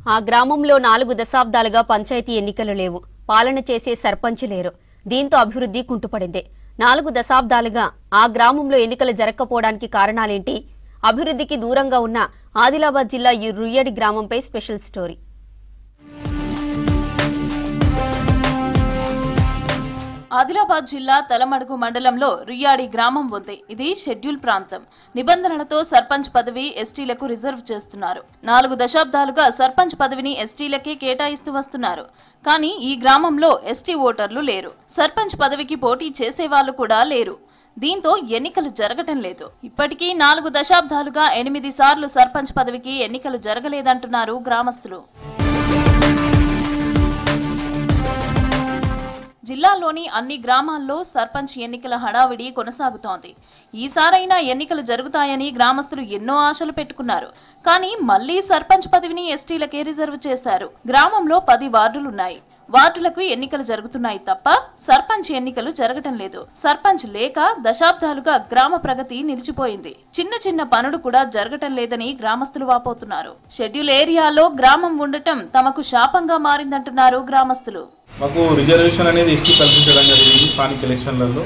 ఆ గ్రామంలో 4 దశాబ్దాలుగా పంచాయతీ ఎన్నికలు లేవు. పాలన చేసే సర్పంచ్ లేరు. దీంతో అభివృద్ధి కుంటుపడింది. 4 దశాబ్దాలుగా ఆ గ్రామంలో ఎన్నికలు జరగకపోవడానికి కారణాలేంటి? అభివృద్ధికి దూరంగా ఉన్న ఆదిలాబాద్ జిల్లా రుయ్యడి గ్రామంపై స్పెషల్ స్టోరీ. ఆదిలాబాద్ జిల్లా తలమడుగు మండలంలో రుయ్యాడి గ్రామం ఉంది. ఇది షెడ్యూల్ ప్రాంతం. నిబంధనలతో సర్పంచ్ పదవి ఎస్టీలకు రిజర్వ్ చేస్తున్నారు. 4 దశాబ్దాలుగా సర్పంచ్ పదవిని ఎస్టీలకే కేటాయిస్తూ వస్తున్నారు. కానీ ఈ గ్రామంలో ఎస్టీ ఓటర్లు లేరు. సర్పంచ్ పదవికి పోటీ చేసేవాళ్లు కూడా లేరు. దీంతో ఎన్నికలు జరగటం లేదు. ఇప్పటికీ 4 దశాబ్దాలుగా 8 సార్లు సర్పంచ్ పదవికి ఎన్నికలు జరగలేదంటున్నారు గ్రామస్తులు. జిల్లాలోని అన్ని గ్రామాల్లో సర్పంచ్ ఎన్నికల హడావిడి కొనసాగుతోంది. ఈసారైనా ఎన్నికలు జరుగుతాయని గ్రామస్తులు ఎన్నో ఆశలు పెట్టుకున్నారు. కానీ మళ్లీ సర్పంచ్ పదవిని ఎస్టీలకే రిజర్వ్ చేశారు. గ్రామంలో 10 వార్డులున్నాయి. వార్డులకు ఎన్నికలు జరుగుతున్నాయి తప్ప సర్పంచ్ ఎన్నికలు జరగటం లేదు. సర్పంచ్ లేక దశాబ్దాలుగా గ్రామ ప్రగతి నిలిచిపోయింది. చిన్న చిన్న పనులు కూడా జరగటం లేదని గ్రామస్తులు వాపోతున్నారు. షెడ్యూల్ ఏరియాలో గ్రామం ఉండటం తమకు శాపంగా మారిందంటున్నారు గ్రామస్తులు. మాకు రిజర్వేషన్ అనేది ఎస్టీ కల్పించడం జరిగింది స్థానిక ఎలక్షన్లలో.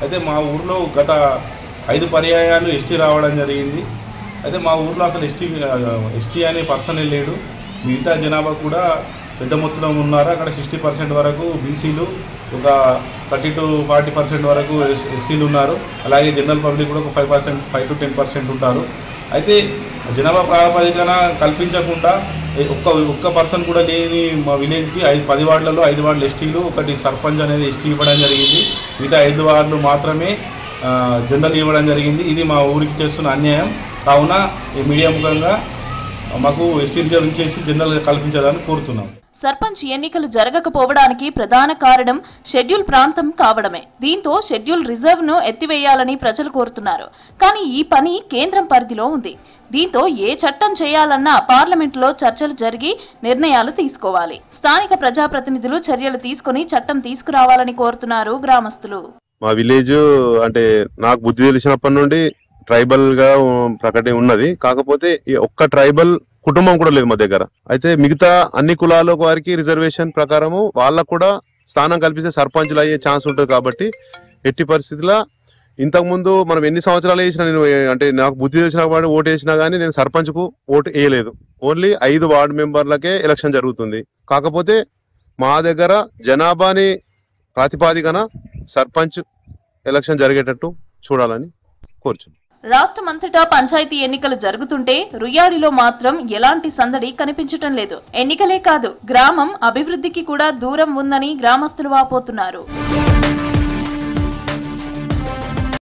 అయితే మా ఊర్లో గత 5 పర్యాయాలు ఎస్టీ రావడం జరిగింది. అయితే మా ఊర్లో అసలు ఎస్టీ అనే పర్సనే లేడు. మిగతా జనాభా కూడా పెద్ద మొత్తంలో ఉన్నారు. అక్కడ 60% వరకు బీసీలు, ఒక 30 to 40% వరకు ఎస్సీలు ఉన్నారు. అలాగే జనరల్ పబ్లిక్ కూడా ఒక 5 to 10% ఉంటారు. అయితే జనాభా ప్రాతిపదికన కల్పించకుండా ఒక్క పర్సన్ కూడా లేని మా విలేజ్కి 10 వార్డులలో 5 వార్డులు ఎస్టీలు, ఒకటి సర్పంచ్ అనేది ఎస్టీ ఇవ్వడం జరిగింది. మిగతా 5 వార్డులు మాత్రమే జనరల్ ఇవ్వడం జరిగింది. ఇది మా ఊరికి చేస్తున్న అన్యాయం. కావున ఈ మీడియా ముఖంగా మాకు ఎస్టీ రిజర్వ్ చేసి జనరల్ కల్పించాలని కోరుతున్నాం. సర్పంచ్ ఎన్నికలు జరగకపోవడానికి ప్రధాన కారణం షెడ్యూల్ ప్రాంతం కావడమే. దీంతో షెడ్యూల్ రిజర్వ్ ను ఎత్తివేయాలని ప్రజలు కోరుతున్నారు. కానీ ఈ పని కేంద్రం పరిధిలో ఉంది. దీంతో ఏ చట్టం చేయాలన్నా పార్లమెంటులో చర్చలు జరిగి నిర్ణయాలు తీసుకోవాలి. స్థానిక ప్రజాప్రతినిధులు చర్యలు తీసుకుని చట్టం తీసుకురావాలని కోరుతున్నారు గ్రామస్తులు. మా విలేజ్ అంటే నాకు బుద్ధి తెలిసినప్పటి నుండి ట్రైబల్ గా ప్రకటన ఉన్నది. కాకపోతే ఒక్క ట్రైబల్ కుటుంబం కూడా లేదు మా దగ్గర. అయితే మిగతా అన్ని కులాల వారికి రిజర్వేషన్ ప్రకారము వాళ్ళకు కూడా స్థానం కల్పిస్తే సర్పంచ్లు అయ్యే ఛాన్స్ ఉంటుంది. కాబట్టి ఎట్టి పరిస్థితుల్లో ఇంతకుముందు మనం ఎన్ని సంవత్సరాలు వేసినా, నేను అంటే నాకు బుద్ధి తెలిసిన వాడు ఓటు వేసినా కానీ నేను సర్పంచ్కు ఓటు వేయలేదు. ఓన్లీ 5 వార్డు మెంబర్లకే ఎలక్షన్ జరుగుతుంది. కాకపోతే మా దగ్గర జనాభాని ప్రాతిపాదికన సర్పంచ్ ఎలక్షన్ జరిగేటట్టు చూడాలని కోరుచున్నాను. రాష్ట్రమంతటా పంచాయతీ ఎన్నికలు జరుగుతుంటే రుయ్యాడిలో మాత్రం ఎలాంటి సందడి కనిపించటం లేదు. ఎన్నికలే కాదు, గ్రామం అభివృద్ధికి కూడా దూరం ఉందని గ్రామస్తులు వాపోతున్నారు.